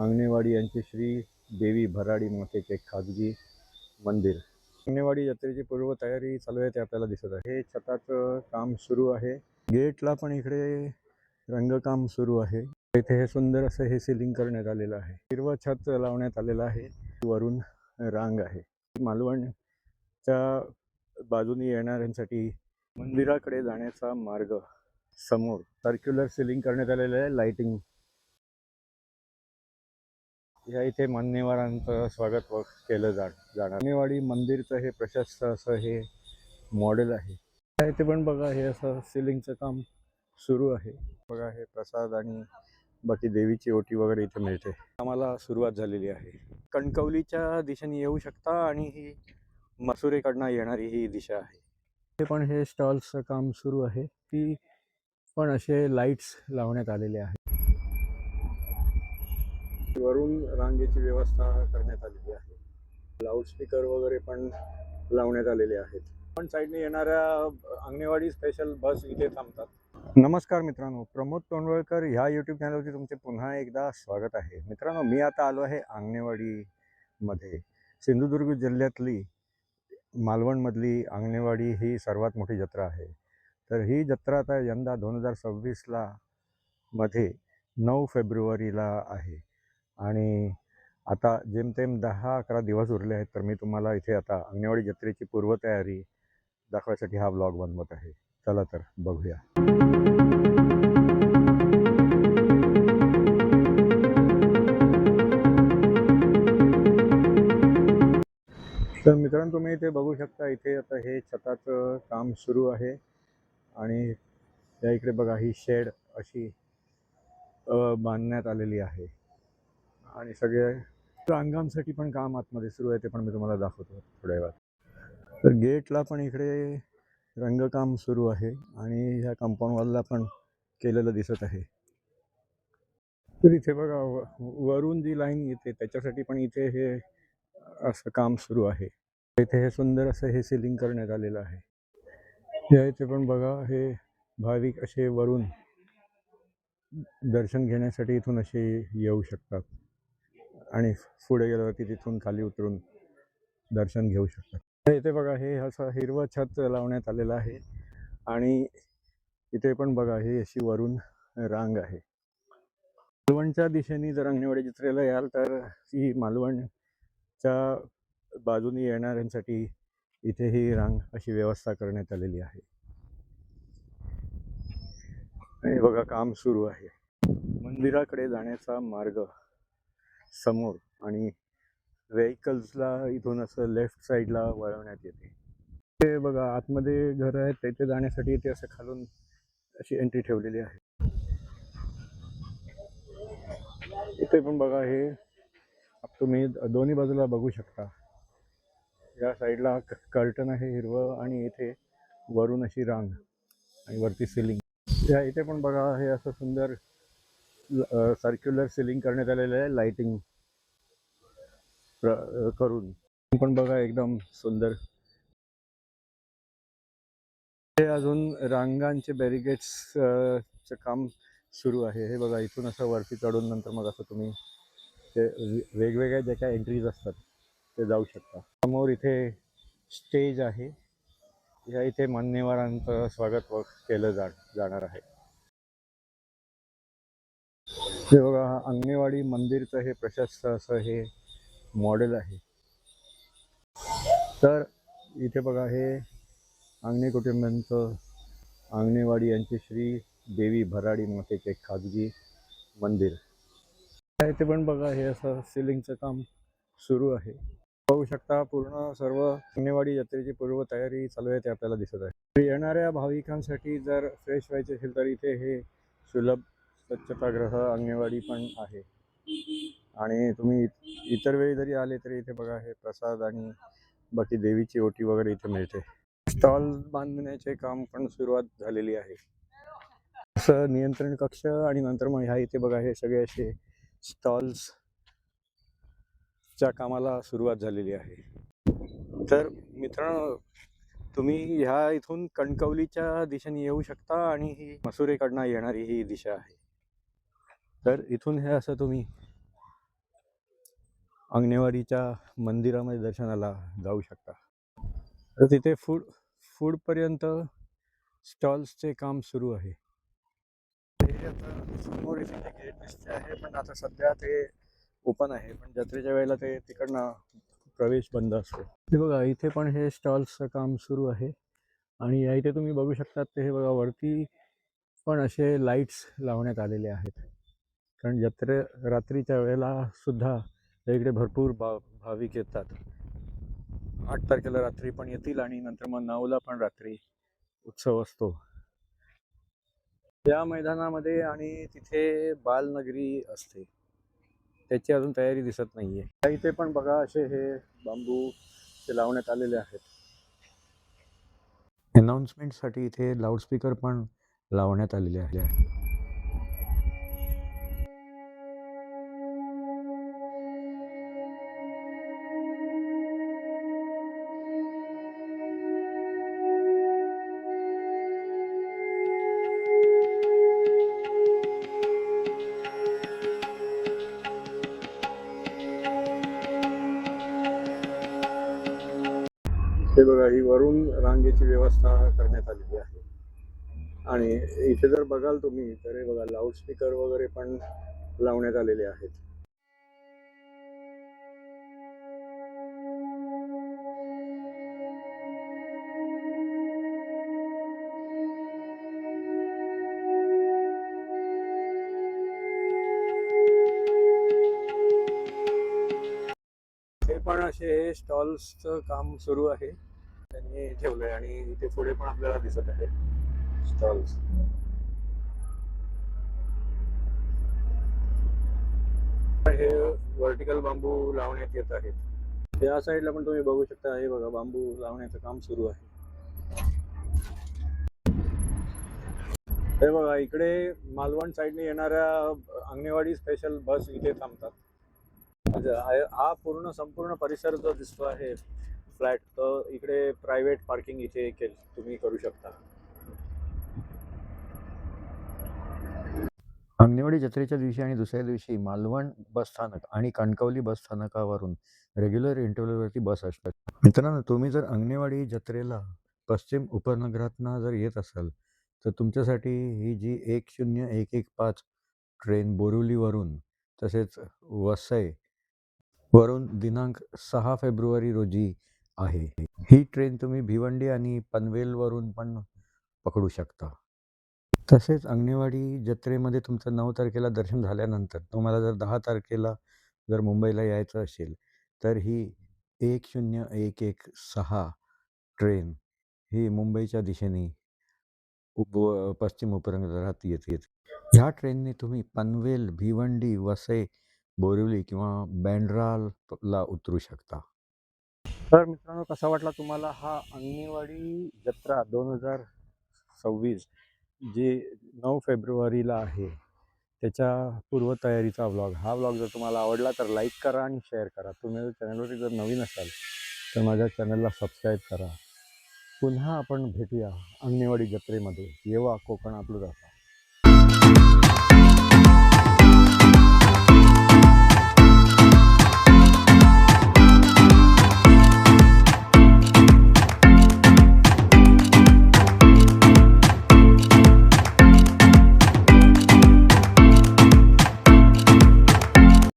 अंगणेवाडी यांचे श्री देवी भराडी मातेचे खाजगी मंदिर. अंगणेवाडी जत्रेची पूर्वतयारी चालू आहे ते आपल्याला दिसत आहे. हे छताचं काम सुरू आहे. गेटला पण इकडे रंगकाम सुरू आहे. इथे हे सुंदर असं हे सिलिंग करण्यात आलेलं आहे. हिरवं छत लावण्यात आलेलं आहे. वरून रांग आहे. मालवणच्या बाजूने येणाऱ्यांसाठी मंदिराकडे जाण्याचा मार्ग समोर सर्क्युलर सिलिंग करण्यात आलेलं आहे. लाइटिंग या इथे मान्यवरांचं स्वागत केलं जाणार. अंगणेवाडी मंदिरचं हे प्रशस्त असं हे मॉडेल आहे. इथे पण बघा हे असं सिलिंगचं काम सुरू आहे. बघा हे प्रसाद आणि बाकी देवीची ओटी वगैरे इथे मिळते. आम्हाला सुरुवात झालेली आहे. कणकवलीच्या दिशेने येऊ शकता आणि ही मसुरेकडनं येणारी ही दिशा आहे. हे पण हे स्टॉल्सचं काम सुरू आहे. ती पण असे लाईट्स लावण्यात आलेले आहेत. वरून रांगेची व्यवस्था करण्यात आलेली आहे. लाऊडस्पीकर वगैरे पण लावण्यात आलेले आहेत. पण साईडने येणाऱ्या अंगणेवाडी स्पेशल बस इथे थांबतात. नमस्कार मित्रांनो, प्रमोद तोंडवळकर ह्या यूट्यूब चॅनलवरती तुमचे पुन्हा एकदा स्वागत आहे. मित्रांनो, मी आता आलो आहे अंगणेवाडीमध्ये. सिंधुदुर्ग जिल्ह्यातली मालवणमधली अंगणेवाडी ही सर्वात मोठी जत्रा आहे. तर ही जत्रा आता यंदा 2026 मध्ये 9 फेब्रुवारीला आहे आणि आता जेमतेम 10-11 दिवस उरले आहेत. तर मी तुम्हाला इथे आता अंगणेवाडी जत्रेची पूर्वतयारी दाखवायसाठी हा व्लॉग बनवत आहे. चला तर बघूया. तर मित्रांनो, तुम्ही इथे बघू शकता. इथे आता हे छताचं काम सुरू आहे आणि या इकडे बघा ही शेड अशी बांधण्यात आलेली आहे आणि सगळे रांगांसाठी पण काम आतमध्ये सुरू आहे. ते पण मी तुम्हाला दाखवतो थोड्या वेळात. तर गेटला पण इकडे रंगकाम सुरू आहे आणि ह्या कंपाऊंड वॉलला पण केलेलं दिसत आहे. तर इथे बघा वरून जी लाईन येते त्याच्यासाठी पण इथे हे असं काम सुरू आहे. इथे हे सुंदर असं हे सिलिंग करण्यात आलेलं आहे. या इथे पण बघा हे भाविक असे वरून दर्शन घेण्यासाठी इथून असे येऊ शकतात आणि पुढे गेल्यावरती तिथून खाली उतरून दर्शन घेऊ शकतात. इथे बघा हे असं हिरवं छत लावण्यात आलेलं आहे आणि इथे पण बघा हे अशी वरून रांग आहे. मालवणच्या दिशेने जर अंगणेवाडी जत्रेला याल तर ही मालवणच्या बाजूने येणाऱ्यांसाठी इथे ही रांग अशी व्यवस्था करण्यात आलेली आहे. आणि बघा काम सुरू आहे. मंदिराकडे जाण्याचा मार्ग समोर आणि व्हेकल्सला इथून असं लेफ्ट साईडला वळवण्यात येते. ते बघा आतमध्ये घर आहेत, तेथे जाण्यासाठी इथे असं खालून अशी एंट्री ठेवलेली आहे. इथे पण बघा हे तुम्ही दोन्ही बाजूला बघू शकता. या साईडला कर्टन आहे हिरवं आणि इथे वरून अशी रांग आणि वरती सिलिंग. या इथे पण बघा हे असं सुंदर सर्क्युलर सिलिंग करण्यात आलेलं आहे. लाइटिंग करून पण बघा एकदम सुंदर. हे अजून रांगांचे बॅरिकेड्सचं काम सुरू आहे. हे बघा इथून असं वरती चढून नंतर मग असं तुम्ही ते वेगवेगळ्या ज्या काही एंट्रीज असतात ते जाऊ शकता. समोर इथे स्टेज आहे. या इथे मान्यवरांचं स्वागत केलं जाणार आहे. हे बघा अंगणेवाडी मंदिरचं हे प्रशस्त असं हे मॉडेल आहे. तर इथे बघा हे अंगणे कुटुंबांचं अंगणेवाडी यांचे श्री देवी भराडी मातेचे खाजगी मंदिर. इथे पण बघा हे असं सिलिंगचं काम सुरू आहे. बघू शकता पूर्ण सर्व अंगणेवाडी जत्रेची पूर्वतयारी चालू आहे ते आपल्याला दिसत आहे. येणाऱ्या भाविकांसाठी जर फ्रेश व्हायचे असेल तर इथे हे सुलभ स्वच्छतागृह अंगणेवाडी पण आहे आणि तुम्ही इतर वेळी जरी आले तरी इथे बघा हे प्रसाद आणि बाकी देवीची ओटी वगैरे इथे मिळते. स्टॉल बांधण्याचे काम पण सुरुवात झालेली आहे. असं नियंत्रण कक्ष आणि नंतर मग ह्या इथे बघा हे सगळे असे स्टॉल्स च्या कामाला सुरुवात झालेली आहे. तर मित्रांनो, तुम्ही ह्या इथून कणकवलीच्या दिशेने येऊ शकता आणि ही मसुरेकडनं येणारी ही दिशा आहे. तर इथून हे असं तुम्ही अंगणेवाडीच्या मंदिरामध्ये दर्शनाला जाऊ शकता. तर तिथे फूडपर्यंत स्टॉल्सचे काम सुरू आहे. ते आता समोर इथे गेट दिसते आहे, पण आता सध्या ते ओपन आहे, पण जत्रेच्या वेळेला ते तिकडनं प्रवेश बंद असतो. हे बघा इथे पण हे स्टॉल्सचं काम सुरू आहे आणि या इथे तुम्ही बघू शकता ते हे बघा वरती पण असे लाईट्स लावण्यात आलेले आहेत, कारण रात्रीच्या वेळेला सुद्धा इकडे भरपूर भाविक येतात. 8 तारखेला रात्री पण येतील आणि नंतर मग 9ला पण रात्री उत्सव असतो या मैदानामध्ये. आणि तिथे बालनगरी असते, त्याची अजून तयारी दिसत नाहीये. इथे पण बघा असे हे बांबू ते लावण्यात आलेले आहेत. अनाउन्समेंटसाठी इथे लाऊडस्पीकर पण लावण्यात आलेले आहे. हे बघा ही वरून रांगेची व्यवस्था करण्यात आलेली आहे आणि इथे जर बघाल तुम्ही तर हे बघा लाऊडस्पीकर वगैरे पण लावण्यात आलेले आहेत. हे पण असे स्टॉल्सचं काम सुरू आहे, त्यांनी ठेवलंय आणि इथे पुढे पण आपल्याला दिसत आहे स्टॉल्स. हे व्हर्टिकल बांबू लावण्यात येत आहेत. त्या साईडला पण तुम्ही बघू शकता, हे बघा बांबू लावण्याचं काम सुरू आहे. हे बघा इकडे मालवण साईडने येणाऱ्या अंगणेवाडी स्पेशल बस इथे थांबतात. हा संपूर्ण परिसर जो दिसतो आहे फ्लॅट, तर इकडे प्रायव्हेट पार्किंग इथे तुम्ही करू शकता. अंगणेवाडी जत्रेच्या दिवशी आणि दुसऱ्या दिवशी मालवण बस स्थानक आणि कणकवली बस स्थानकावरून रेग्युलर इंटरव्हलवरती बस असतात. मित्रांनो, तुम्ही जर अंगणेवाडी जत्रेला पश्चिम उपनगरातनं जर येत असाल तर तुमच्यासाठी ही जी 10115 ट्रेन बोरिवलीवरून तसेच वसई वरून दिनांक 6 फेब्रुवारी रोजी आहे. ही ट्रेन तुम्ही भिवंडी आणि पनवेलवरून पण पकडू शकता. तसेच अंगणेवाडी जत्रेमध्ये तुमचं 9 तारखेला दर्शन झाल्यानंतर तुम्हाला जर 10 तारखेला जर मुंबईला यायचं असेल तर ही 10116 ट्रेन ही मुंबईच्या दिशेने पश्चिम उपनगरात येते. ह्या ट्रेनने तुम्ही पनवेल, भिवंडी, वसई, बोरिवली किंवा बँड्राला उतरू शकता. तर मित्रांनो, कसा वाटला तुम्हाला हा अंगणेवाडी जत्रा 2026 जी 9 फेब्रुवारीला आहे त्याच्या पूर्वतयारीचा व्लॉग? हा व्लॉग जर तुम्हाला आवडला तर लाईक करा आणि शेअर करा. तुम्ही चॅनलवरती जर नवीन असाल तर माझ्या चॅनलला सबस्क्राईब करा. पुन्हा आपण भेटूया अंगणेवाडी जत्रेमध्ये. येवा कोकण आपलं जाता.